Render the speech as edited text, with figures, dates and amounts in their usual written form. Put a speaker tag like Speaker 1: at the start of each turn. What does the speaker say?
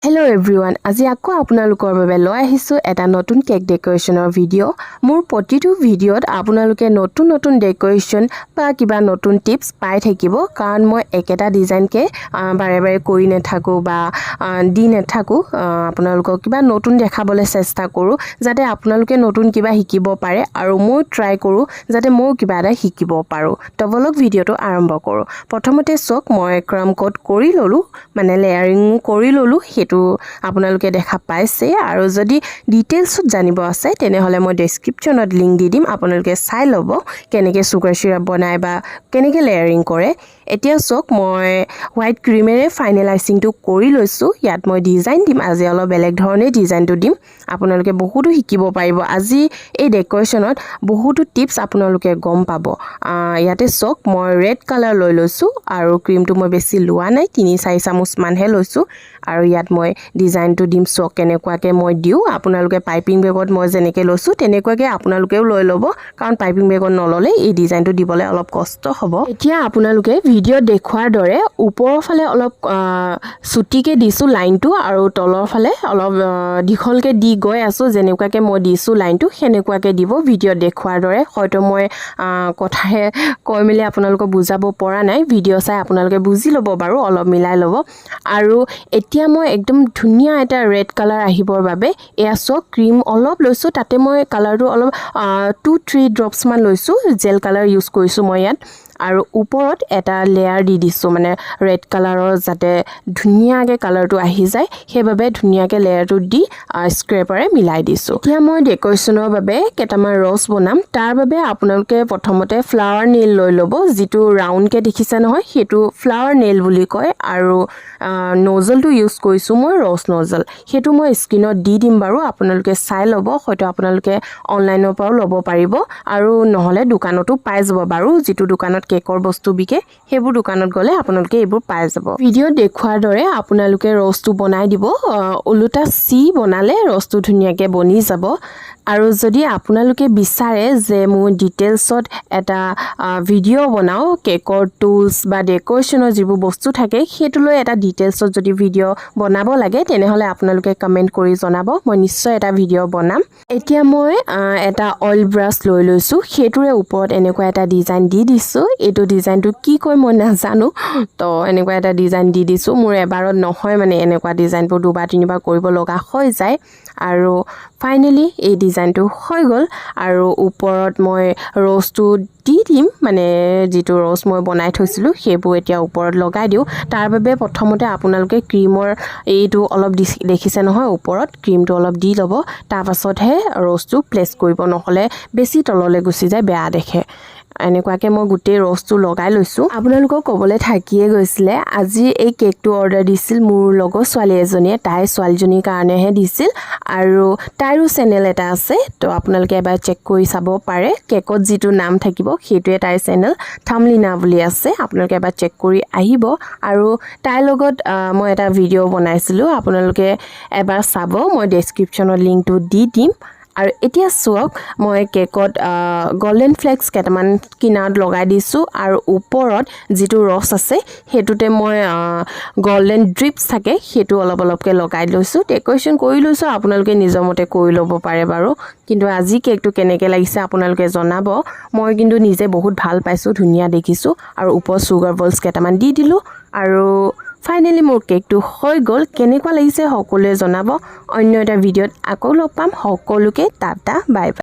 Speaker 1: Hello everyone, আজি আকৌ আপোনালোকৰ বাবে লৈ আহিছো এটা নতুন কেক ডেকোৰেশনৰ ভিডিও। মোৰ প্ৰতিটো ভিডিওত আপোনালোকে নতুন ডেকোৰেশন বা কিবা নতুন টিপস পাই থাকিব কাৰণ মই একেটা ডিজাইনকে বাৰে বাৰে কৰি নেথাকো বা দি নেথাকো। আপোনালোকক কিবা নতুন দেখাবলৈ চেষ্টা কৰো যাতে আপোনালোকে নতুন কিবা শিকিব পাৰে আৰু মই ট্ৰাই কৰো যাতে মই কিবা এটা শিকিব পাৰো। তো বলক ভিডিওটো আৰম্ভ কৰো। প্ৰথমতে চক মই ক্ৰাম কোট কৰি ললো, মানে লেয়াৰিং কৰি ললো। আপোনালোকে দেখা পাইছে আৰু যদি ডিটেইলছত জানিব আছে তেনেহলে মই ডেসক্ৰিপচনত লিংক দি দিম, আপোনালোকে চাই ল'ব কেনেকৈ সুগাৰ সিৰাপ বনায় বা কেনেকৈ লেয়াৰিং কৰে। এতিয়া চক মই হোৱাইট ক্ৰীমেৰে ফাইনেলাইজিংটো কৰি লৈছো। ইয়াত মই ডিজাইন দিম, আজি অলপ বেলেগ ধৰণে ডিজাইনটো দিম। আপোনালোকে বহুতো শিকিব পাৰিব আজি এই ডেকোৰেশনত, বহুতো টিপস আপোনালোকে গম পাব। ইয়াতে চক মই ৰেড কালাৰ লৈ লৈছো আৰু ক্ৰীমটো মই বেছি লোৱা নাই, 3-4 চামুচ মানহে লৈছো আৰু ইয়াত মই ডিজাইনটো দিম। চক কেনেকুৱাকৈ মই দিও, আপোনালোকে পাইপিং বেগত মই যেনেকৈ লৈছো তেনেকুৱাকৈ আপোনালোকেও লৈ ল'ব কাৰণ পাইপিং বেগত নললে এই ডিজাইনটো দিবলৈ অলপ কষ্ট হ'ব। এতিয়া আপোনালোকে ভিডিও দেখুৱাৰ দৰে ওপৰৰ ফালে অলপ ছুটিকে দিছো লাইনটো আৰু তলৰ ফালে অলপ দীঘলকে দি গৈ আছো, যেনেকুৱাকৈ মই দিছো লাইনটো সেনেকুৱাকৈ দিব ভিডিও দেখুৱাৰ দৰে। হয়তো মই কথাহে কৈ মেলি আপোনালোকক বুজাব পৰা নাই, ভিডিও চাই আপোনালোকে বুজি ল'ব বাৰু, অলপ মিলাই ল'ব। আৰু এতিয়া মই একদম ধুনীয়া এটা ৰেড কালাৰ আহিবৰ বাবে এয়া চক ক্ৰীম অলপ লৈছো, তাতে মই কালাৰটো অলপ 2-3 ড্ৰপছ মান লৈছো, জেল কালাৰ ইউজ কৰিছো মই ইয়াত। আৰু ওপৰত এটা লেয়াৰ দি দিছো, মানে ৰেড কালাৰৰ যাতে ধুনীয়াকৈ কালাৰটো আহি যায় সেইভাবে ধুনীয়াকৈ লেয়াৰটো দি স্ক্ৰেপাৰে মিলাই দিছো। এতিয়া মই ডেকোৰেশনৰ বাবে কেইটামান ৰস বনাম, তাৰ বাবে আপোনালোকে প্ৰথমতে ফ্লাৱাৰ নেইল লৈ ল'ব। যিটো ৰাউণ্ডকৈ দেখিছে নহয় সেইটো ফ্লাৱাৰ নেইল বুলি কয় আৰু নজলটো ইউজ কৰিছো মই ৰস নজল, সেইটো মই স্ক্ৰীনত দি দিম বাৰু, আপোনালোকে চাই ল'ব। হয়তো আপোনালোকে অনলাইনৰ পৰাও ল'ব পাৰিব আৰু নহলে দোকানতো পাই যাব বাৰু। যিটো দোকানত কেকৰ বস্তু বিকে সেইবোৰ দোকানত গ'লে আপোনালোকে এইবোৰ পাই যাব। ভিডিও দেখুৱাৰ দৰে আপোনালোকে ৰসটো বনাই দিব, ওলোটা চি বনালে ৰসটো ধুনীয়াকৈ বনি যাব। আৰু যদি আপোনালোকে বিচাৰে যে মই ডিটেইলছত এটা ভিডিও বনাও কেকৰ টুলস বা ডেকোৰেশনৰ যিবোৰ বস্তু থাকে সেইটো লৈ এটা ডিটেইলছত যদি ভিডিও বনাব লাগে তেনেহলে আপোনালোকে কমেন্ট কৰি জনাব, মই নিশ্চয় এটা ভিডিও বনাম। এতিয়া মই এটা অইল ব্ৰাছ লৈ লৈছো, সেইটোৰে ওপৰত এনেকুৱা এটা ডিজাইন দি দিছো। এইটো ডিজাইনটো কি কয় মই নাজানো, তো এনেকুৱা এটা ডিজাইন দি দিছো। মোৰ এবাৰত নহয়, মানে এনেকুৱা ডিজাইনবোৰ 2-3বাৰ কৰিব লগা হৈ যায়। আৰু ফাইনেলি এই ডিজাইনটো হৈ গ'ল আৰু ওপৰত মই ৰসটো দি দিম, মানে যিটো ৰস মই বনাই থৈছিলো সেইবোৰ এতিয়া ওপৰত লগাই দিওঁ। তাৰ বাবে প্ৰথমতে আপোনালোকে ক্ৰীমৰ এইটো অলপ দেখিছে নহয় ওপৰত ক্ৰীমটো অলপ দি ল'ব, তাৰ পাছতহে ৰসটো প্লেচ কৰিব, নহলে বেছি তললৈ গুচি যায়, বেয়া দেখে। এনেকুৱাকৈ মই গোটেই ৰসটো লগাই লৈছো। আপোনালোকক ক'বলৈ থাকিয়ে গৈছিলে, আজি এই কেকটো অৰ্ডাৰ দিছিল মোৰ লগৰ ছোৱালী এজনীয়ে, তাই ছোৱালীজনীৰ কাৰণেহে দিছিল আৰু তাইৰো চেনেল এটা আছে, তো আপোনালোকে এবাৰ চেক কৰি চাব পাৰে। কেকত যিটো নাম থাকিব সেইটোৱে তাইৰ চেনেল, থামলিনা বুলি আছে, আপোনালোকে এবাৰ চেক কৰি আহিব। আৰু তাইৰ লগত মই এটা ভিডিও বনাইছিলো, আপোনালোকে এবাৰ চাব, মই ডেসক্ৰিপচনত লিংকটো দি দিম। আৰু এতিয়া চোৱক মই কেকত গোল্ডেন ফ্লেক্স কেইটামান কিনাৰত লগাই দিছো আৰু ওপৰত যিটো ৰস আছে সেইটোতে মই গোল্ডেন ড্ৰিপছ থাকে সেইটো অলপকৈ লগাই লৈছো। ডেকোৰেশন কৰি লৈছো, আপোনালোকে নিজৰ মতে কৰি ল'ব পাৰে বাৰু। কিন্তু আজি কেকটো কেনেকৈ লাগিছে আপোনালোকে জনাব, মই কিন্তু নিজে বহুত ভাল পাইছো, ধুনীয়া দেখিছো। আৰু ওপৰত সুগাৰ বলছ কেইটামান দি দিলো আৰু ফাইনেলি মোৰ কেকটো হৈ গ'ল। কেনেকুৱা লাগিছে সকলোৱে জনাব। অন্য এটা ভিডিওত আকৌ লগ পাম, সকলোকে টাটা বাই বাই।